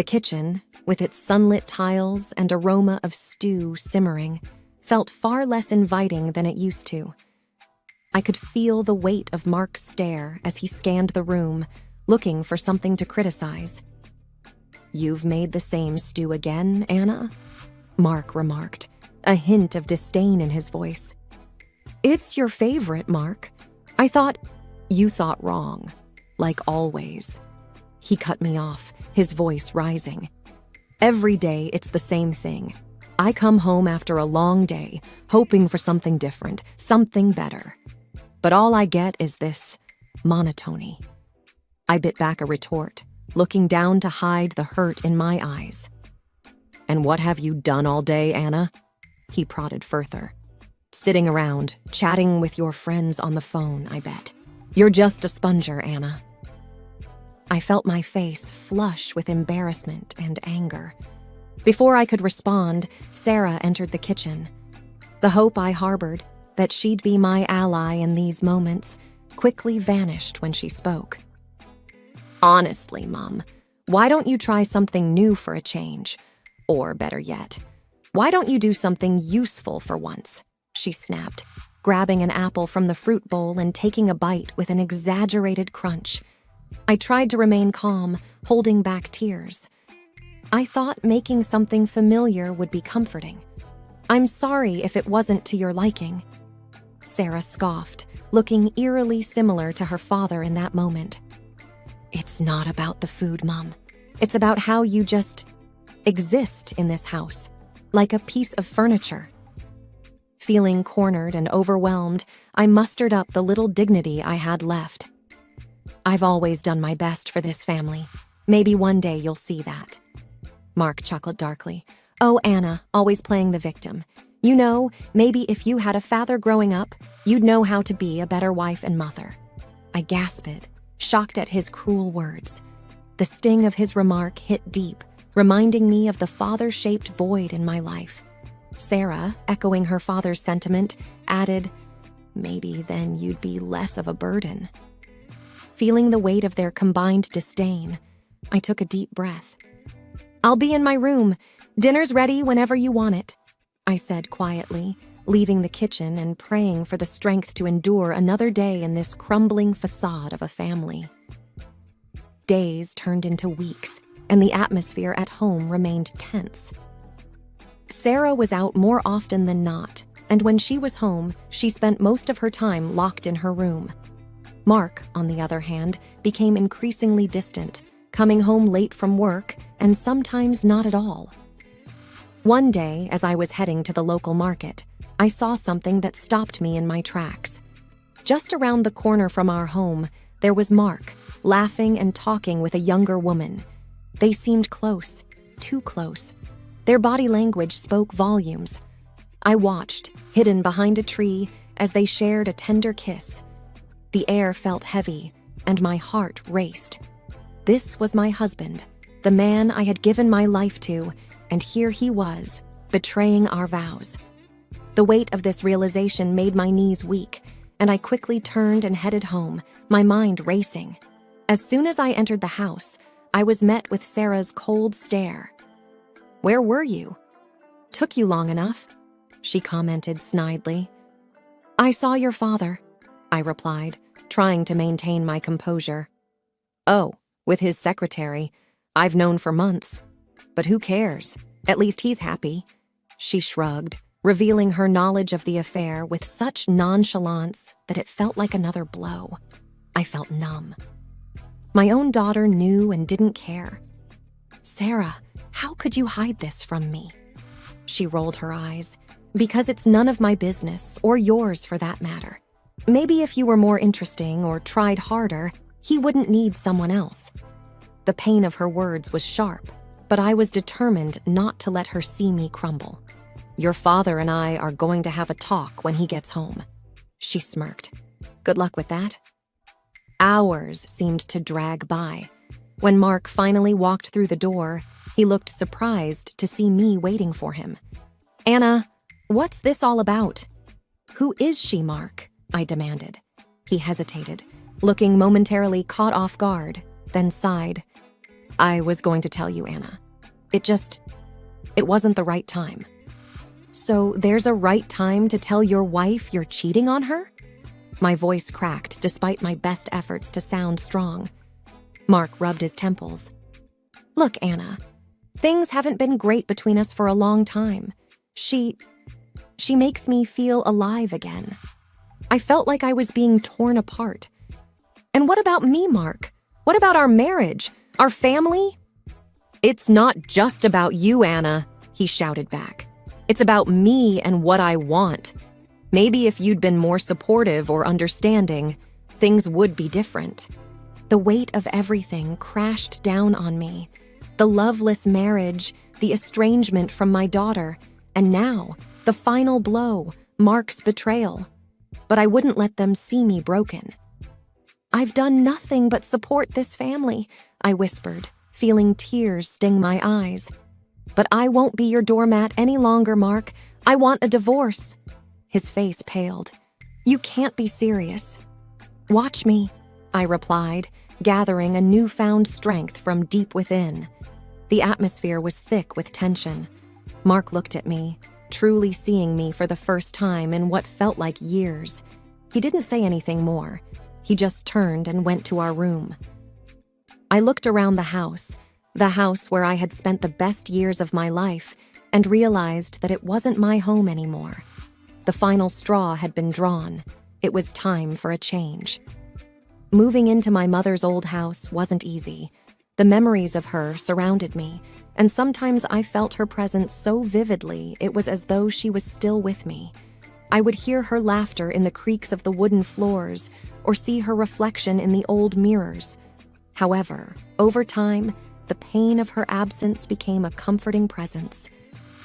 The kitchen, with its sunlit tiles and aroma of stew simmering, felt far less inviting than it used to. I could feel the weight of Mark's stare as he scanned the room, looking for something to criticize. "You've made the same stew again, Anna?" Mark remarked, a hint of disdain in his voice. "It's your favorite, Mark. I thought—" "You thought wrong, like always." He cut me off, his voice rising. "Every day it's the same thing. I come home after a long day, hoping for something different, something better. But all I get is this monotony." I bit back a retort, looking down to hide the hurt in my eyes. "And what have you done all day, Anna?" He prodded further. "Sitting around, chatting with your friends on the phone, I bet. You're just a sponger, Anna." I felt my face flush with embarrassment and anger. Before I could respond, Sarah entered the kitchen. The hope I harbored, that she'd be my ally in these moments, quickly vanished when she spoke. "Honestly, Mom, why don't you try something new for a change? Or better yet, why don't you do something useful for once?" she snapped, grabbing an apple from the fruit bowl and taking a bite with an exaggerated crunch. I tried to remain calm, holding back tears. I thought making something familiar would be comforting. "I'm sorry if it wasn't to your liking." Sarah scoffed, looking eerily similar to her father in that moment. "It's not about the food, Mom. It's about how you just exist in this house, like a piece of furniture." Feeling cornered and overwhelmed, I mustered up the little dignity I had left. "I've always done my best for this family. Maybe one day you'll see that." Mark chuckled darkly. "Oh, Anna, always playing the victim. You know, maybe if you had a father growing up, you'd know how to be a better wife and mother." I gasped, shocked at his cruel words. The sting of his remark hit deep, reminding me of the father-shaped void in my life. Sarah, echoing her father's sentiment, added, "Maybe then you'd be less of a burden." Feeling the weight of their combined disdain, I took a deep breath. "I'll be in my room. Dinner's ready whenever you want it," I said quietly, leaving the kitchen and praying for the strength to endure another day in this crumbling facade of a family. Days turned into weeks, and the atmosphere at home remained tense. Sarah was out more often than not, and when she was home, she spent most of her time locked in her room. Mark, on the other hand, became increasingly distant, coming home late from work and sometimes not at all. One day, as I was heading to the local market, I saw something that stopped me in my tracks. Just around the corner from our home, there was Mark, laughing and talking with a younger woman. They seemed close, too close. Their body language spoke volumes. I watched, hidden behind a tree, as they shared a tender kiss. The air felt heavy, and my heart raced. This was my husband, the man I had given my life to, and here he was, betraying our vows. The weight of this realization made my knees weak, and I quickly turned and headed home, my mind racing. As soon as I entered the house, I was met with Sarah's cold stare. "Where were you?" "Took you long enough," she commented snidely. "I saw your father," I replied, trying to maintain my composure. "Oh, with his secretary. I've known for months. But who cares? At least he's happy." She shrugged, revealing her knowledge of the affair with such nonchalance that it felt like another blow. I felt numb. My own daughter knew and didn't care. "Sarah, how could you hide this from me?" She rolled her eyes. "Because it's none of my business, or yours for that matter. Maybe if you were more interesting or tried harder, he wouldn't need someone else." The pain of her words was sharp, but I was determined not to let her see me crumble. "Your father and I are going to have a talk when he gets home." She smirked. "Good luck with that." Hours seemed to drag by. When Mark finally walked through the door, he looked surprised to see me waiting for him. "Anna, what's this all about?" "Who is she, Mark?" I demanded. He hesitated, looking momentarily caught off guard, then sighed. I was going to tell you, Anna. It wasn't the right time. So there's a right time to tell your wife you're cheating on her? My voice cracked despite my best efforts to sound strong. Mark rubbed his temples. Look, Anna, things haven't been great between us for a long time. She makes me feel alive again. I felt like I was being torn apart. And what about me, Mark? What about our marriage? Our family? It's not just about you, Anna, he shouted back. It's about me and what I want. Maybe if you'd been more supportive or understanding, things would be different. The weight of everything crashed down on me. The loveless marriage, the estrangement from my daughter, and now, the final blow, Mark's betrayal. But I wouldn't let them see me broken. I've done nothing but support this family, I whispered, feeling tears sting my eyes. But I won't be your doormat any longer, Mark. I want a divorce. His face paled. You can't be serious. Watch me, I replied, gathering a newfound strength from deep within. The atmosphere was thick with tension. Mark looked at me, truly seeing me for the first time in what felt like years. He didn't say anything more. He just turned and went to our room. I looked around the house where I had spent the best years of my life, and realized that it wasn't my home anymore. The final straw had been drawn. It was time for a change. Moving into my mother's old house wasn't easy. The memories of her surrounded me, and sometimes I felt her presence so vividly it was as though she was still with me. I would hear her laughter in the creaks of the wooden floors, or see her reflection in the old mirrors. However, over time, the pain of her absence became a comforting presence.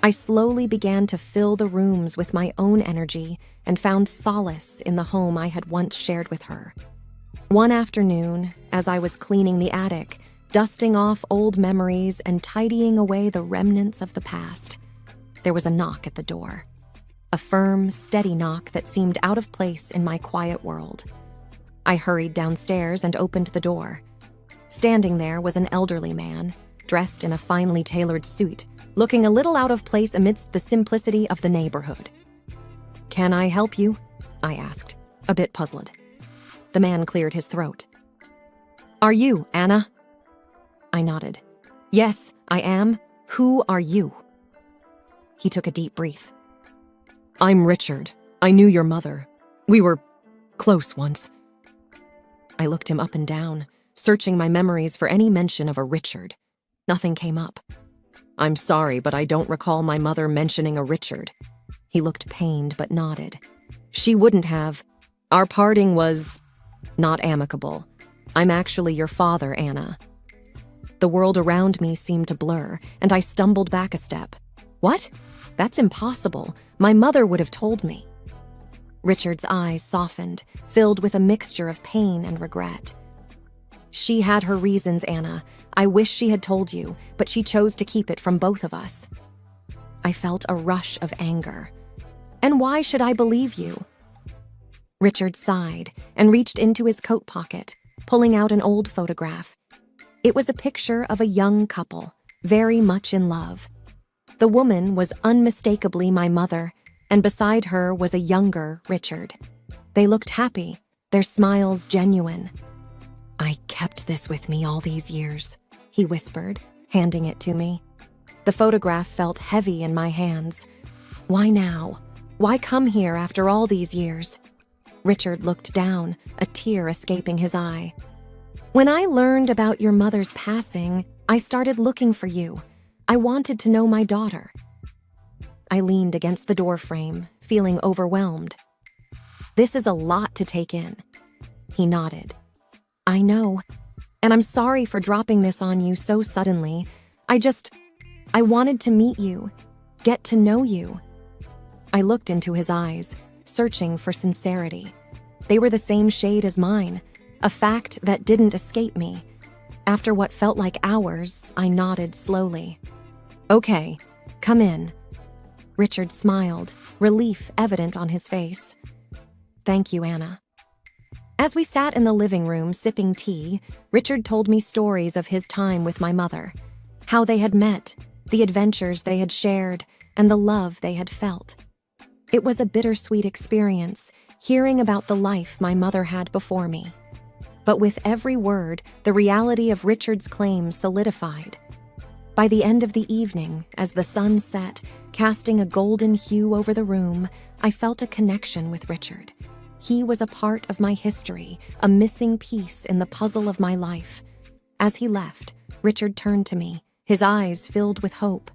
I slowly began to fill the rooms with my own energy and found solace in the home I had once shared with her. One afternoon, as I was cleaning the attic, dusting off old memories and tidying away the remnants of the past, there was a knock at the door. A firm, steady knock that seemed out of place in my quiet world. I hurried downstairs and opened the door. Standing there was an elderly man, dressed in a finely tailored suit, looking a little out of place amidst the simplicity of the neighborhood. "Can I help you?" I asked, a bit puzzled. The man cleared his throat. "Are you Anna?" I nodded. "Yes, I am. Who are you?" He took a deep breath. "I'm Richard. I knew your mother. We were close once." I looked him up and down, searching my memories for any mention of a Richard. Nothing came up. "I'm sorry, but I don't recall my mother mentioning a Richard." He looked pained but nodded. "She wouldn't have. Our parting was not amicable. I'm actually your father, Anna." The world around me seemed to blur, and I stumbled back a step. "What? That's impossible. My mother would have told me." Richard's eyes softened, filled with a mixture of pain and regret. "She had her reasons, Anna. I wish she had told you, but she chose to keep it from both of us." I felt a rush of anger. "And why should I believe you?" Richard sighed and reached into his coat pocket, pulling out an old photograph. It was a picture of a young couple, very much in love. The woman was unmistakably my mother, and beside her was a younger Richard. They looked happy, their smiles genuine. "I kept this with me all these years," he whispered, handing it to me. The photograph felt heavy in my hands. "Why now? Why come here after all these years?" Richard looked down, a tear escaping his eye. "When I learned about your mother's passing, I started looking for you. I wanted to know my daughter." I leaned against the doorframe, feeling overwhelmed. "This is a lot to take in." He nodded. "I know, and I'm sorry for dropping this on you so suddenly. I wanted to meet you, get to know you." I looked into his eyes, searching for sincerity. They were the same shade as mine, a fact that didn't escape me. After what felt like hours, I nodded slowly. "Okay, come in." Richard smiled, relief evident on his face. "Thank you, Anna." As we sat in the living room sipping tea, Richard told me stories of his time with my mother, how they had met, the adventures they had shared, and the love they had felt. It was a bittersweet experience, hearing about the life my mother had before me. But with every word, the reality of Richard's claims solidified. By the end of the evening, as the sun set, casting a golden hue over the room, I felt a connection with Richard. He was a part of my history, a missing piece in the puzzle of my life. As he left, Richard turned to me, his eyes filled with hope.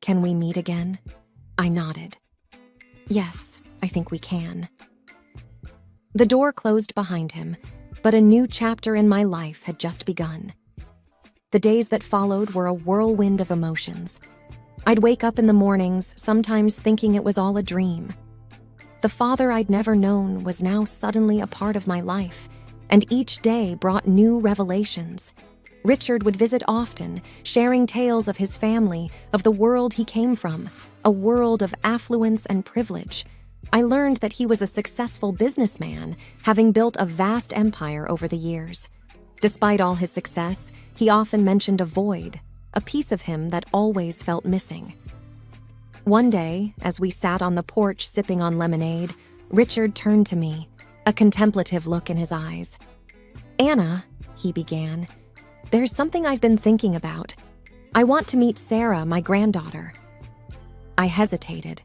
"Can we meet again?" I nodded. "Yes, I think we can." The door closed behind him, but a new chapter in my life had just begun. The days that followed were a whirlwind of emotions. I'd wake up in the mornings, sometimes thinking it was all a dream. The father I'd never known was now suddenly a part of my life, and each day brought new revelations. Richard would visit often, sharing tales of his family, of the world he came from, a world of affluence and privilege. I learned that he was a successful businessman, having built a vast empire over the years. Despite all his success, he often mentioned a void, a piece of him that always felt missing. One day, as we sat on the porch sipping on lemonade, Richard turned to me, a contemplative look in his eyes. "Anna," he began, "there's something I've been thinking about. I want to meet Sarah, my granddaughter." I hesitated.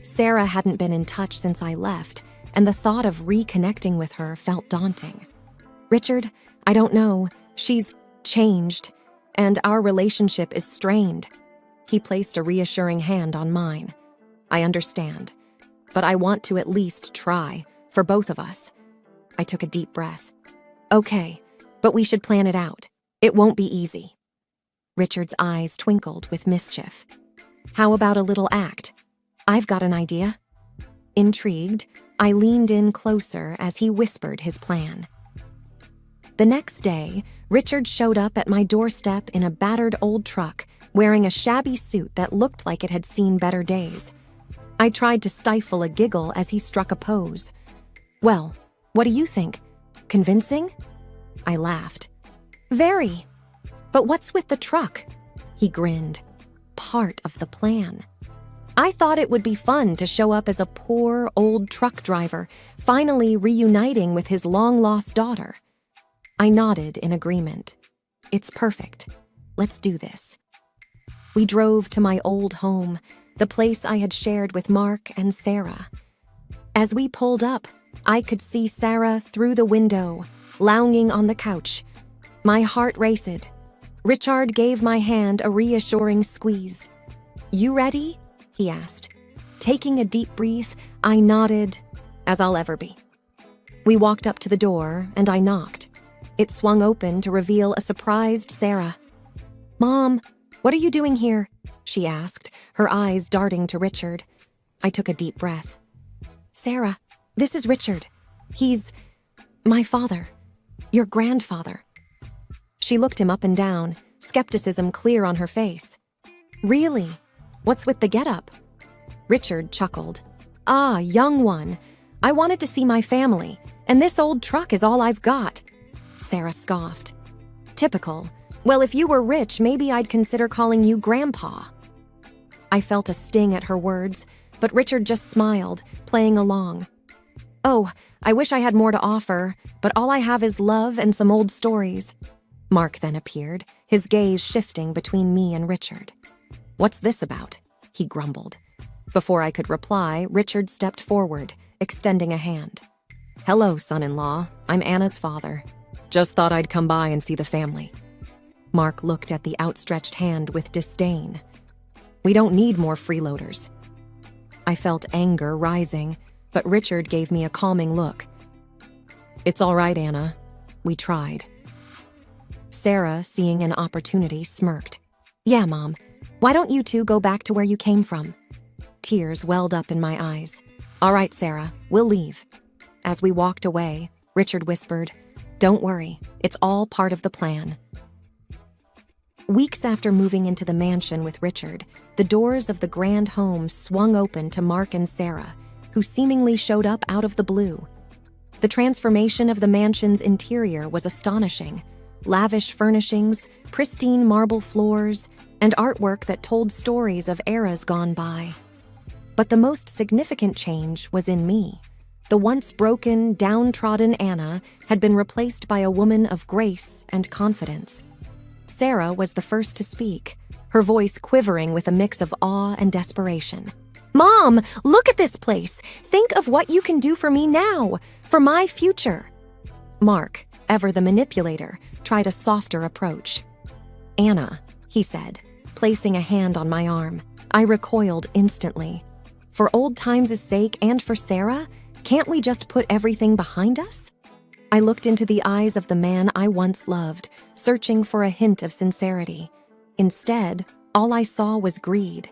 Sarah hadn't been in touch since I left, and the thought of reconnecting with her felt daunting. "Richard, I don't know. She's changed, and our relationship is strained." He placed a reassuring hand on mine. "I understand, but I want to at least try, for both of us." I took a deep breath. "Okay, but we should plan it out. It won't be easy." Richard's eyes twinkled with mischief. "How about a little act? I've got an idea." Intrigued, I leaned in closer as he whispered his plan. The next day, Richard showed up at my doorstep in a battered old truck, wearing a shabby suit that looked like it had seen better days. I tried to stifle a giggle as he struck a pose. "Well, what do you think? Convincing?" I laughed. "Very. But what's with the truck?" He grinned. "Part of the plan. I thought it would be fun to show up as a poor, old truck driver, finally reuniting with his long-lost daughter." I nodded in agreement. "It's perfect. Let's do this." We drove to my old home, the place I had shared with Mark and Sarah. As we pulled up, I could see Sarah through the window, lounging on the couch. My heart raced. Richard gave my hand a reassuring squeeze. "You ready?" he asked. Taking a deep breath, I nodded, as I'll ever be. We walked up to the door, and I knocked. It swung open to reveal a surprised Sarah. "Mom, what are you doing here?" she asked, her eyes darting to Richard. I took a deep breath. "Sarah, this is Richard. He's my father, your grandfather." She looked him up and down, skepticism clear on her face. "Really? What's with the getup?" Richard chuckled. "Ah, young one. I wanted to see my family, and this old truck is all I've got." Sarah scoffed. "Typical. Well, if you were rich, maybe I'd consider calling you Grandpa." I felt a sting at her words, but Richard just smiled, playing along. "Oh, I wish I had more to offer, but all I have is love and some old stories." Mark then appeared, his gaze shifting between me and Richard. "What's this about?" he grumbled. Before I could reply, Richard stepped forward, extending a hand. "Hello, son-in-law. I'm Anna's father. Just thought I'd come by and see the family." Mark looked at the outstretched hand with disdain. "We don't need more freeloaders." I felt anger rising, but Richard gave me a calming look. "It's all right, Anna. We tried." Sarah, seeing an opportunity, smirked. "Yeah, Mom. Why don't you two go back to where you came from?" Tears welled up in my eyes. "All right, Sarah, we'll leave." As we walked away, Richard whispered, "Don't worry, it's all part of the plan." Weeks after moving into the mansion with Richard, the doors of the grand home swung open to Mark and Sarah, who seemingly showed up out of the blue. The transformation of the mansion's interior was astonishing. Lavish furnishings, pristine marble floors, and artwork that told stories of eras gone by. But the most significant change was in me. The once broken, downtrodden Anna had been replaced by a woman of grace and confidence. Sarah was the first to speak, her voice quivering with a mix of awe and desperation. "Mom, look at this place! Think of what you can do for me now, for my future!" Mark, ever the manipulator, tried a softer approach. "Anna," he said, placing a hand on my arm. I recoiled instantly. "For old times' sake and for Sarah, can't we just put everything behind us?" I looked into the eyes of the man I once loved, searching for a hint of sincerity. Instead, all I saw was greed.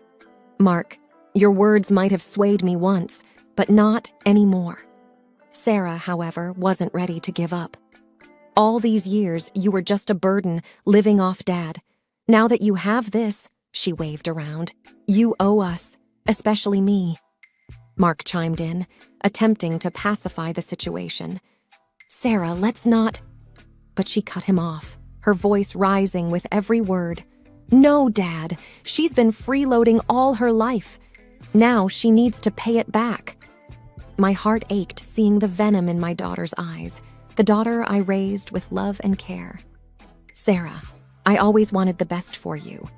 "Mark, your words might have swayed me once, but not anymore." Sarah, however, wasn't ready to give up. "All these years, you were just a burden, living off Dad. Now that you have this," she waved around, "you owe us, especially me." Mark chimed in, attempting to pacify the situation. "Sarah, let's not—" But she cut him off, her voice rising with every word. "No, Dad, she's been freeloading all her life. Now she needs to pay it back." My heart ached seeing the venom in my daughter's eyes, the daughter I raised with love and care. "Sarah, I always wanted the best for you,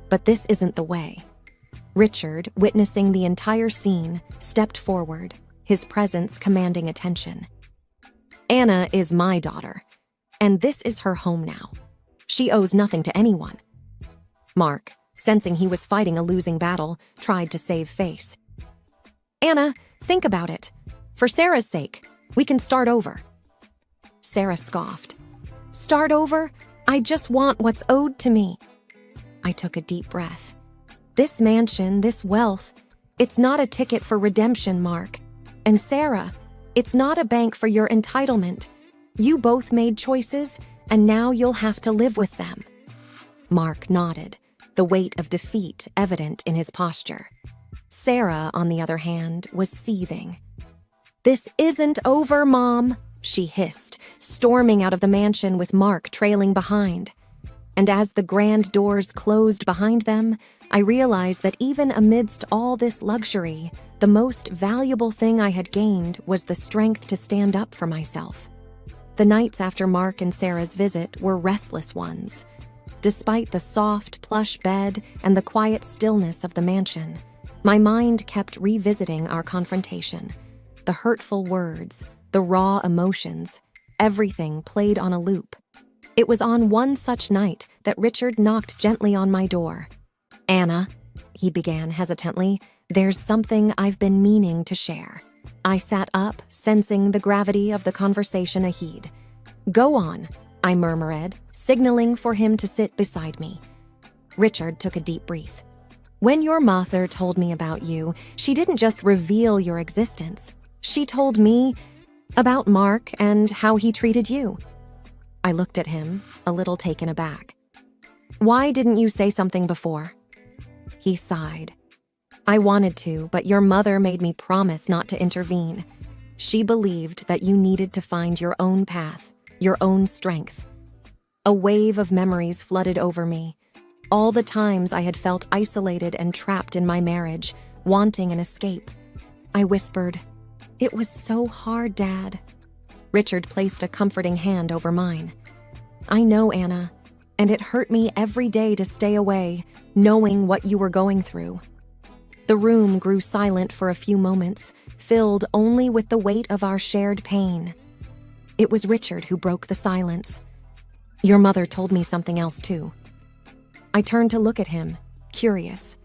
but this isn't the way." Richard, witnessing the entire scene, stepped forward, his presence commanding attention. "Anna is my daughter, and this is her home now. She owes nothing to anyone." Mark, sensing he was fighting a losing battle, tried to save face. "Anna, think about it. For Sarah's sake, we can start over." Sarah scoffed. "Start over? I just want what's owed to me." I took a deep breath. "This mansion, this wealth, it's not a ticket for redemption, Mark. And Sarah, it's not a bank for your entitlement. You both made choices, and now you'll have to live with them." Mark nodded, the weight of defeat evident in his posture. Sarah, on the other hand, was seething. "This isn't over, Mom," she hissed, storming out of the mansion with Mark trailing behind. And as the grand doors closed behind them, I realized that even amidst all this luxury, the most valuable thing I had gained was the strength to stand up for myself. The nights after Mark and Sarah's visit were restless ones. Despite the soft, plush bed and the quiet stillness of the mansion, my mind kept revisiting our confrontation. The hurtful words, the raw emotions, everything played on a loop. It was on one such night that Richard knocked gently on my door. "Anna," he began hesitantly, "there's something I've been meaning to share." I sat up, sensing the gravity of the conversation ahead. "Go on," I murmured, signaling for him to sit beside me. Richard took a deep breath. "When your mother told me about you, she didn't just reveal your existence. She told me about Mark and how he treated you." I looked at him, a little taken aback. "Why didn't you say something before?" He sighed. "I wanted to, but your mother made me promise not to intervene. She believed that you needed to find your own path, your own strength." A wave of memories flooded over me. All the times I had felt isolated and trapped in my marriage, wanting an escape. I whispered, "It was so hard, Dad." Richard placed a comforting hand over mine. "I know, Anna, and it hurt me every day to stay away, knowing what you were going through." The room grew silent for a few moments, filled only with the weight of our shared pain. It was Richard who broke the silence. "Your mother told me something else, too." I turned to look at him, curious.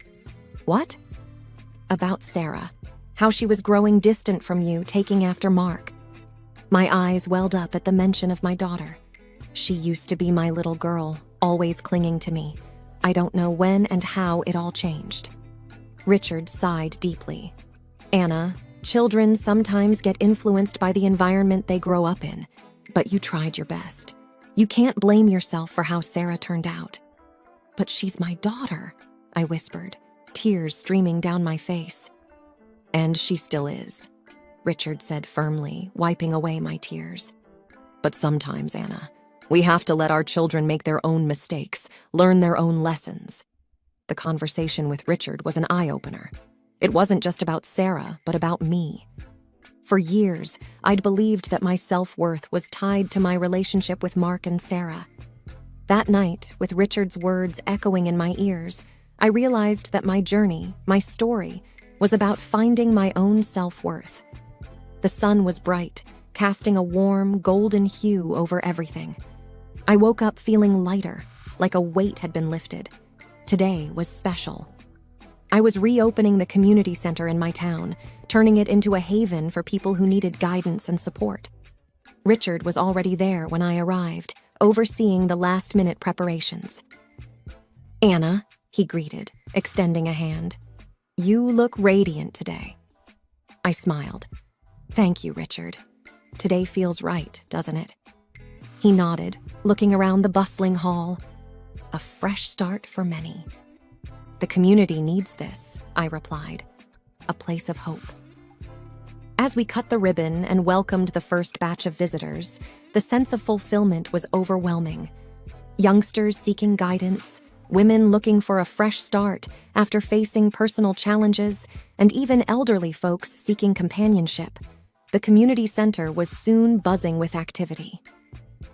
"What?" "About Sarah, how she was growing distant from you, taking after Mark." My eyes welled up at the mention of my daughter. She used to be my little girl, always clinging to me. I don't know when and how it all changed. Richard sighed deeply. "Anna, children sometimes get influenced by the environment they grow up in, but you tried your best. You can't blame yourself for how Sarah turned out." "But she's my daughter," I whispered, tears streaming down my face. "And she still is." Richard said firmly, wiping away my tears. But sometimes, Anna, we have to let our children make their own mistakes, learn their own lessons. The conversation with Richard was an eye-opener. It wasn't just about Sarah, but about me. For years, I'd believed that my self-worth was tied to my relationship with Mark and Sarah. That night, with Richard's words echoing in my ears, I realized that my journey, my story, was about finding my own self-worth. The sun was bright, casting a warm, golden hue over everything. I woke up feeling lighter, like a weight had been lifted. Today was special. I was reopening the community center in my town, turning it into a haven for people who needed guidance and support. Richard was already there when I arrived, overseeing the last-minute preparations. "Anna," he greeted, extending a hand. "You look radiant today." I smiled. "Thank you, Richard. Today feels right, doesn't it?" He nodded, looking around the bustling hall. A fresh start for many. "The community needs this," I replied. "A place of hope." As we cut the ribbon and welcomed the first batch of visitors, the sense of fulfillment was overwhelming. Youngsters seeking guidance, women looking for a fresh start after facing personal challenges, and even elderly folks seeking companionship. The community center was soon buzzing with activity.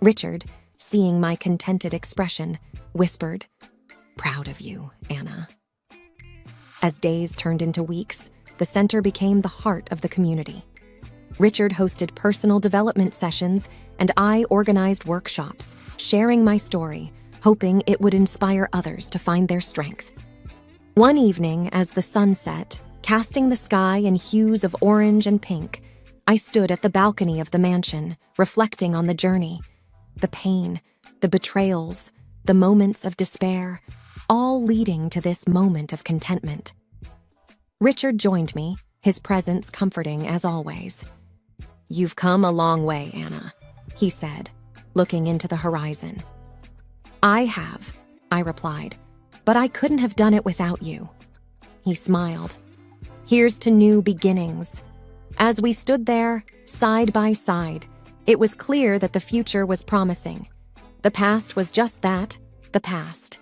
Richard, seeing my contented expression, whispered, "Proud of you, Anna." As days turned into weeks, the center became the heart of the community. Richard hosted personal development sessions, and I organized workshops, sharing my story, hoping it would inspire others to find their strength. One evening, as the sun set, casting the sky in hues of orange and pink, I stood at the balcony of the mansion, reflecting on the journey. The pain, the betrayals, the moments of despair, all leading to this moment of contentment. Richard joined me, his presence comforting as always. "You've come a long way, Anna," he said, looking into the horizon. "I have," I replied, "but I couldn't have done it without you." He smiled. "Here's to new beginnings." As we stood there, side by side, it was clear that the future was promising. The past was just that, the past.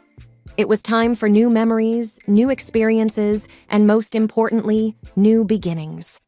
It was time for new memories, new experiences, and most importantly, new beginnings.